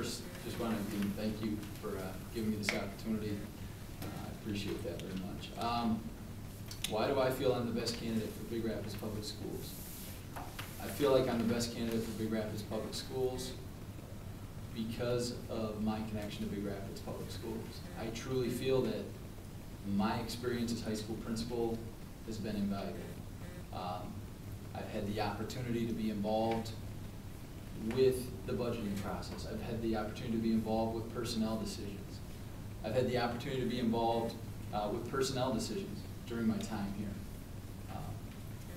first, just want to thank you for giving me this opportunity. I appreciate that very much. Why do I feel I'm the best candidate for Big Rapids Public Schools? I feel like I'm the best candidate for Big Rapids Public Schools because of my connection to Big Rapids Public Schools. I truly feel that my experience as high school principal has been invaluable. I've had the opportunity to be involved with the budgeting process. I've had the opportunity to be involved with personnel decisions. I've had the opportunity to be involved with personnel decisions during my time here.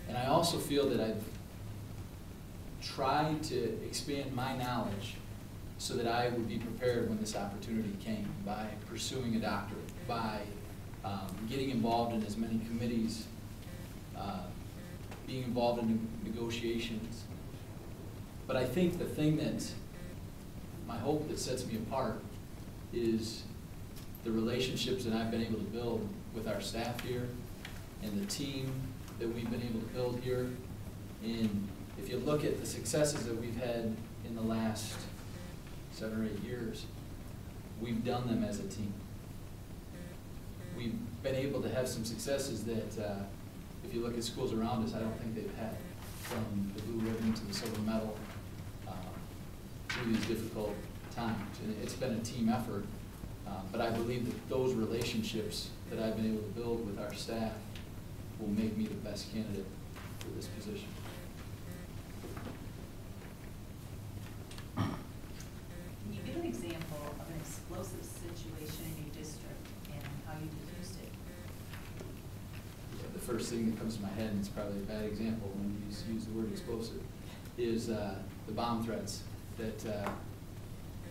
And I also feel that I've tried to expand my knowledge so that I would be prepared when this opportunity came, by pursuing a doctorate, by getting involved in as many committees, being involved in negotiations. But I think the thing that, my hope that sets me apart is the relationships that I've been able to build with our staff here and the team that we've been able to build here. And if you look at the successes that we've had in the last 7 or 8 years, we've done them as a team. We've been able to have some successes that, if you look at schools around us, I don't think they've had, from the blue ribbon to the silver medal, through these difficult times. And it's been a team effort, but I believe that those relationships that I've been able to build with our staff will make me the best candidate for this position. Can you give an example of an explosive situation in your district and how you diffused it? Yeah, the first thing that comes to my head, and it's probably a bad example when you use the word explosive, is the bomb threats that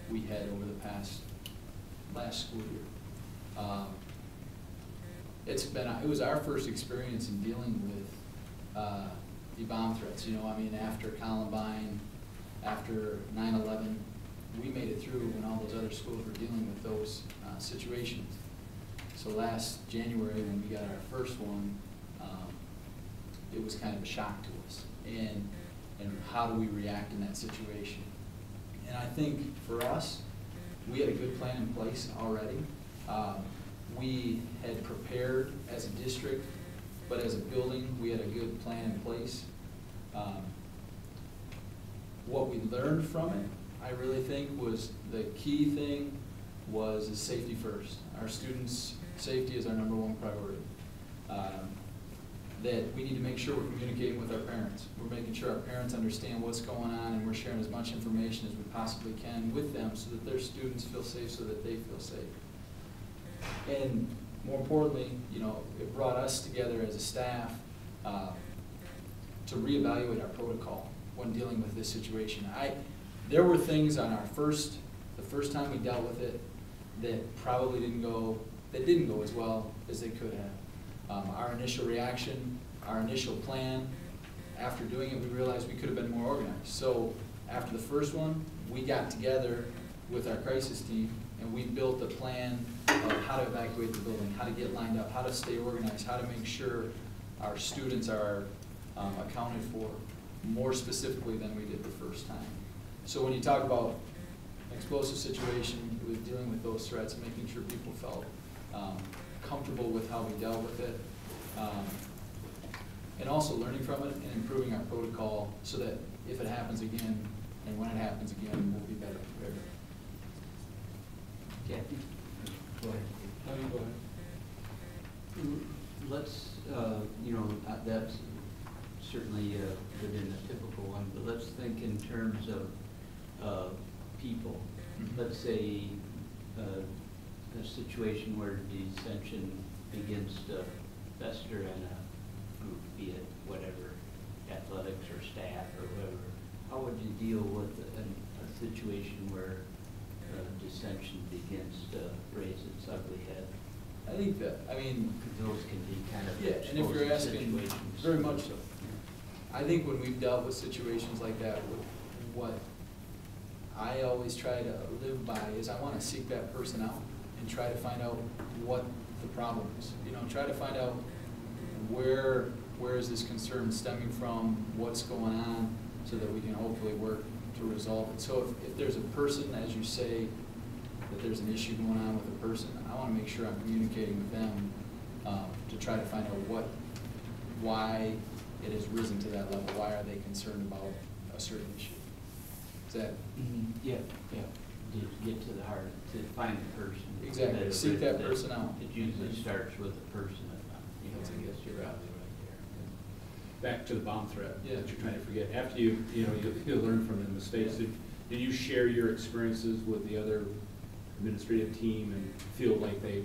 we had over the last school year. It was our first experience in dealing with the bomb threats. You know, I mean, after Columbine, after 9/11, we made it through when all those other schools were dealing with those situations. So last January, when we got our first one, it was kind of a shock to us. And how do we react in that situation? And I think for us, we had a good plan in place already. We had prepared as a district, but as a building, we had a good plan in place. What we learned from it, I really think, was the key thing was safety first. Our students' safety is our #1 priority. That we need to make sure we're communicating with our parents. We're making sure our parents understand what's going on, and we're sharing as much information as we possibly can with them so that their students feel safe, so that they feel safe. And more importantly, you know, it brought us together as a staff to reevaluate our protocol when dealing with this situation. There were things on the first time we dealt with it that probably didn't go as well as they could have. Our initial reaction, our initial plan, after doing it, we realized we could have been more organized. So after the first one, we got together with our crisis team and we built a plan of how to evacuate the building, how to get lined up, how to stay organized, how to make sure our students are accounted for more specifically than we did the first time. So when you talk about an explosive situation, it was dealing with those threats and making sure people felt comfortable with how we dealt with it, and also learning from it and improving our protocol so that if it happens again and when it happens again, we'll be better prepared. Kathy? Go ahead. No, you go ahead. Let's, you know, that's certainly within a typical one, but let's think in terms of people. Mm-hmm. Let's say a situation where dissension begins to fester in a group, be it whatever, athletics or staff or whatever. How would you deal with a situation where dissension begins to raise its ugly head? I think that, I mean, those can be kind of and if you're asking, situations. very much so. I think when we've dealt with situations like that, what I always try to live by is I want to seek that person out and try to find out what the problem is. You know, try to find out where is this concern stemming from, what's going on, so that we can hopefully work to resolve it. So if there's a person, as you say, that there's an issue going on with a person, I want to make sure I'm communicating with them to try to find out why it has risen to that level. Why are they concerned about a certain issue? Is that? Yeah. To get to the heart, to find the person. Exactly, seek that person out. It usually starts with the person. That's, I guess, you're right. probably right there. Back to the bomb threat Yeah. that you're trying to forget. After you learn from the mistakes, Yeah. did you share your experiences with the other administrative team and feel like they,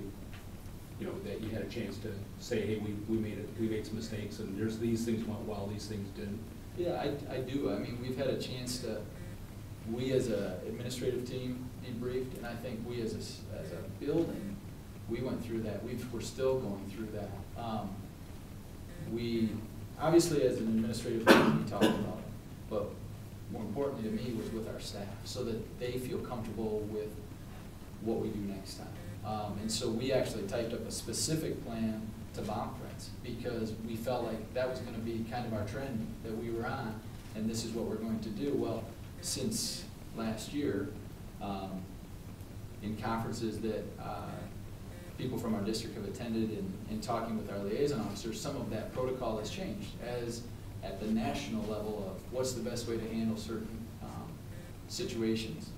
that you had a chance to say, hey, we made some mistakes, and there's these things went well, these things didn't? Yeah, I do. I mean, we've had a chance to, we as an administrative team debriefed, and I think we as a building, we went through that. We're still going through that. We, obviously as an administrative team, we talked about it, but more importantly to me was with our staff, so that they feel comfortable with what we do next time. And so we actually typed up a specific plan to bomb threats, because we felt like that was going to be kind of our trend that we were on, and this is what we're going to do. Well, since last year, in conferences that people from our district have attended and talking with our liaison officers, some of that protocol has changed, as at the national level of what's the best way to handle certain situations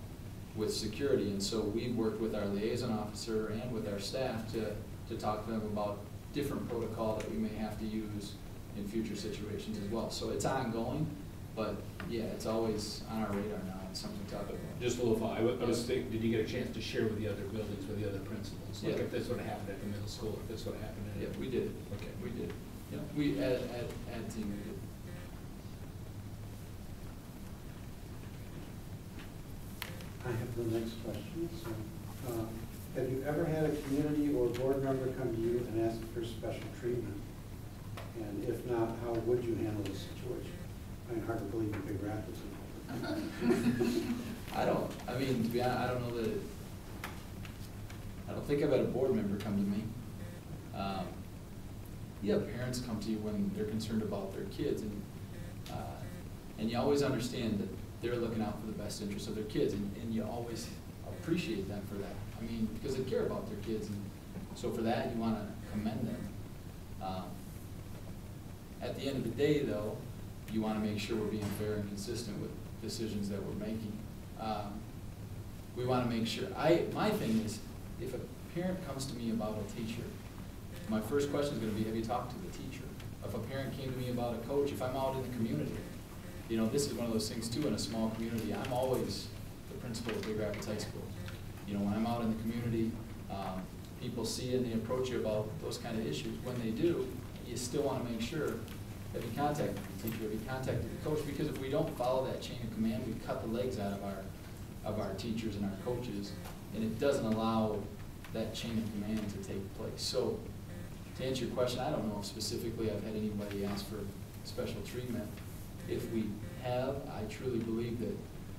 with security. And so we've worked with our liaison officer and with our staff to talk to them about different protocol that we may have to use in future situations as well. So it's ongoing, but yeah, it's always on our radar now. It's something to talk about. Just a little thought. I was thinking, did you get a chance to share with the other buildings, with the other principals? Like Yeah. if this would have happened at the middle school, if this would have happened at. Yeah, we did. Okay. We did. Yeah, we, at team, we did. I have the next question. So, have you ever had a community or board member come to you and ask for special treatment? And if not, how would you handle the situation? I mean, hard to believe in Big Rapids. I mean, to be honest, I don't know that, I don't think I've had a board member come to me. Yeah, parents come to you when they're concerned about their kids, and you always understand that they're looking out for the best interest of their kids, and you always appreciate them for that. I mean, because they care about their kids, and so for that, you want to commend them. At the end of the day, though, you want to make sure we're being fair and consistent with decisions that we're making. We want to make sure, my thing is, if a parent comes to me about a teacher, my first question is going to be, have you talked to the teacher? If a parent came to me about a coach, if I'm out in the community, this is one of those things too, in a small community, I'm always the principal of Big Rapids High School. When I'm out in the community, people see and they approach you about those kind of issues. When they do, you still want to make sure that you contacted the teacher, have you contacted the coach, because if we don't follow that chain of command, we cut the legs out of our teachers and our coaches, and it doesn't allow that chain of command to take place. So, to answer your question, I don't know if specifically I've had anybody ask for special treatment. If we have, I truly believe that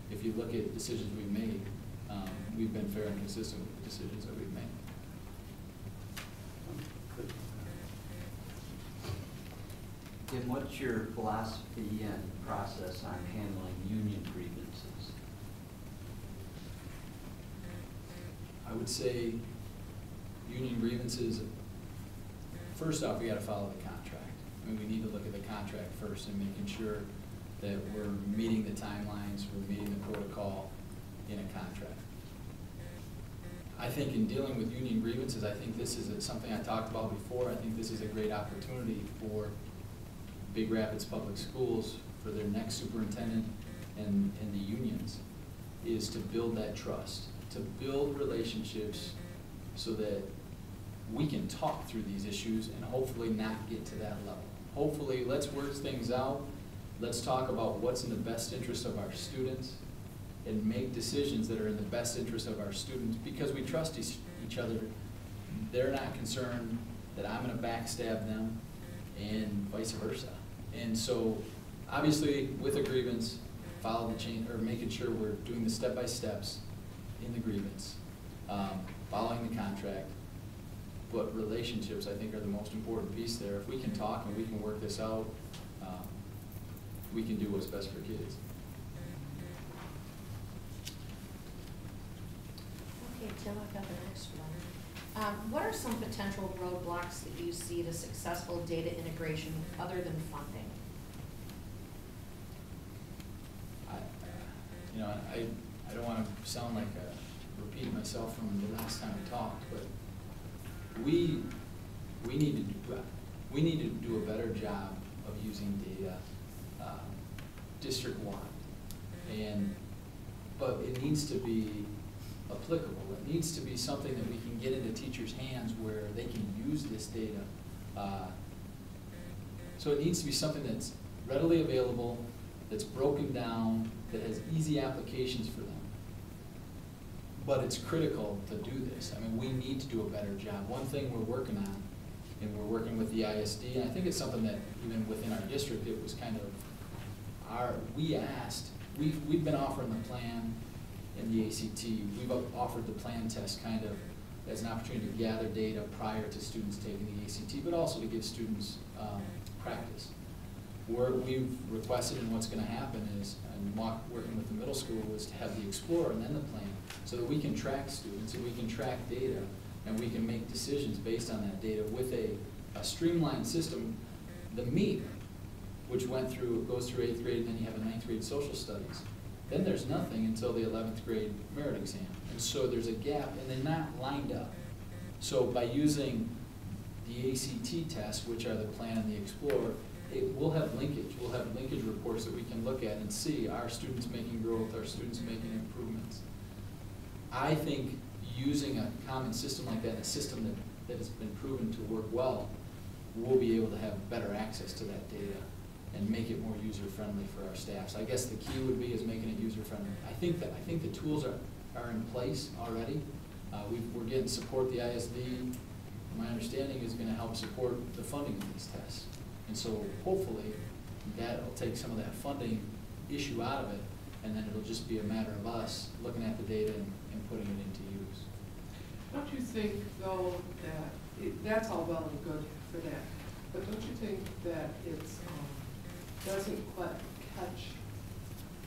if you look at decisions we've made, we've been fair and consistent with the decisions that we've made. Tim, what's your philosophy and process on handling union grievances? I would say union grievances, first off, we got to follow the contract. I mean, we need to look at the contract first and making sure that we're meeting the timelines, we're meeting the protocol in a contract. I think in dealing with union grievances, I think this is something I talked about before. I think this is a great opportunity for Big Rapids Public Schools, for their next superintendent and the unions, is to build that trust, to build relationships so that we can talk through these issues and hopefully not get to that level. Hopefully, let's work things out. Let's talk about what's in the best interest of our students and make decisions that are in the best interest of our students, because we trust each other. They're not concerned that I'm going to backstab them and vice versa. And so, obviously, with a grievance, follow the chain, or making sure we're doing the step-by-steps in the grievance, following the contract. But relationships, I think, are the most important piece there. If we can talk and we can work this out, we can do what's best for kids. Tim, I've got the next one. What are some potential roadblocks that you see to successful data integration other than funding? I don't want to sound like repeating myself from the last time we talked, but we need to do a better job of using data district-wide, but it needs to be applicable. It needs to be something that we can get into teachers' hands where they can use this data. So it needs to be something that's readily available, that's broken down, that has easy applications for them. But it's critical to do this. I mean, we need to do a better job. One thing we're working on, and we're working with the ISD, and I think it's something that even within our district, it was kind of we've been offering the plan in the ACT. We've offered the plan test kind of as an opportunity to gather data prior to students taking the ACT, but also to give students practice. We've requested, and what's going to happen is, and working with the middle school, is to have the Explorer and then the plan, so that we can track students and we can track data, and we can make decisions based on that data with a streamlined system. The MEEP, which goes through 8th grade, and then you have a 9th grade social studies. Then there's nothing until the 11th grade merit exam. And so there's a gap, and they're not lined up. So by using the ACT tests, which are the plan and the Explorer, we'll have linkage. We'll have linkage reports that we can look at and see, are students making growth, are students making improvements? I think using a common system like that, a system that has been proven to work well, we'll be able to have better access to that data and make it more user-friendly for our staff. So I guess the key would be is making it user-friendly. I think the tools are in place already. We're getting support. The ISD, my understanding, is going to help support the funding of these tests. And so hopefully that'll take some of that funding issue out of it, and then it'll just be a matter of us looking at the data and putting it into use. Don't you think, though, that that's all well and good for that, but don't you think that it's doesn't catch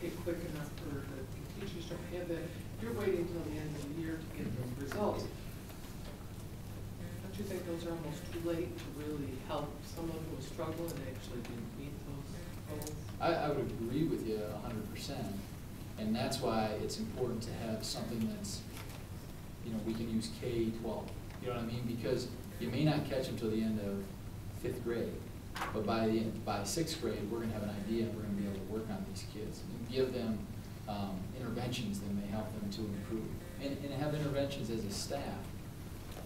it quick enough for the teachers to have that? You're waiting until the end of the year to get those results. Don't you think those are almost too late to really help someone who was struggling and actually didn't meet those goals? I would agree with you 100%, and that's why it's important to have something that's, we can use K-12, you know what I mean? Because you may not catch them till the end of 5th grade, but by 6th grade, we're going to have an idea, and we're going to be able to work on these kids and give them interventions that may help them to improve, and have interventions as a staff.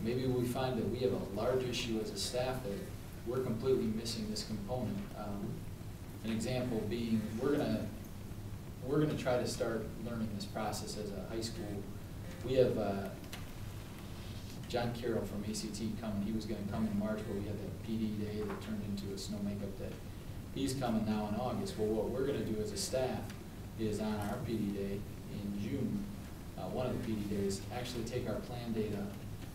Maybe we find that we have a large issue as a staff that we're completely missing this component. An example being, we're gonna try to start learning this process as a high school. We have John Carroll from ACT coming. He was going to come in March, but we had that PD day that turned into a snow makeup day. He's coming now in August. Well, what we're going to do as a staff is on our PD day in June, one of the PD days, actually take our plan data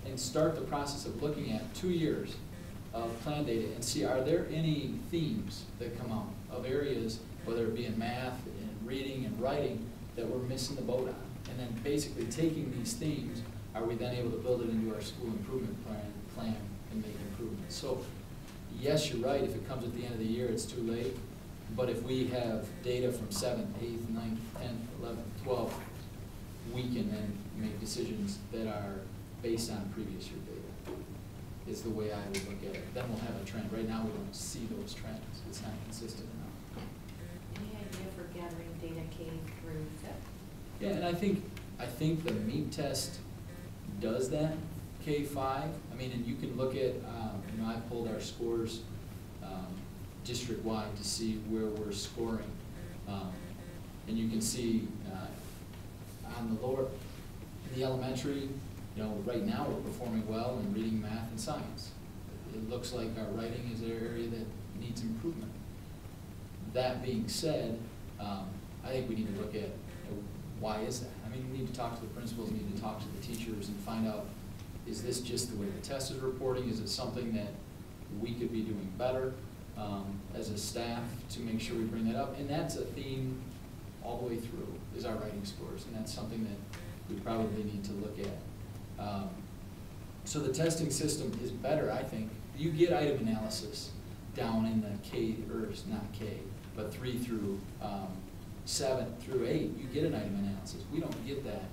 and start the process of looking at 2 years of plan data and see, are there any themes that come out of areas, whether it be in math, in reading and writing, that we're missing the boat on? And then basically taking these themes, are we then able to build it into our school improvement plan and make improvements? So yes, you're right, if it comes at the end of the year, it's too late. But if we have data from 7th, 8th, 9th, 10th, 11th, 12th, we can then make decisions that are based on previous year data, is the way I would look at it. Then we'll have a trend. Right now, we don't see those trends. It's not consistent enough. Any idea for gathering data K through 5th? Yeah, and I think the MEEP test does that, K-5. I mean, and you can look at, I pulled our scores district-wide to see where we're scoring. And you can see on in the elementary, right now we're performing well in reading, math, and science. It looks like our writing is an area that needs improvement. That being said, I think we need to look at why is that? I mean, we need to talk to the principals, we need to talk to the teachers and find out, is this just the way the test is reporting? Is it something that we could be doing better as a staff to make sure we bring that up? And that's a theme all the way through, is our writing scores. And that's something that we probably need to look at So the testing system is better, I think. You get item analysis down in the K, or it's not K, but 3 through 7 through 8, you get an item analysis. We don't get that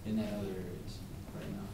in that other areas right now.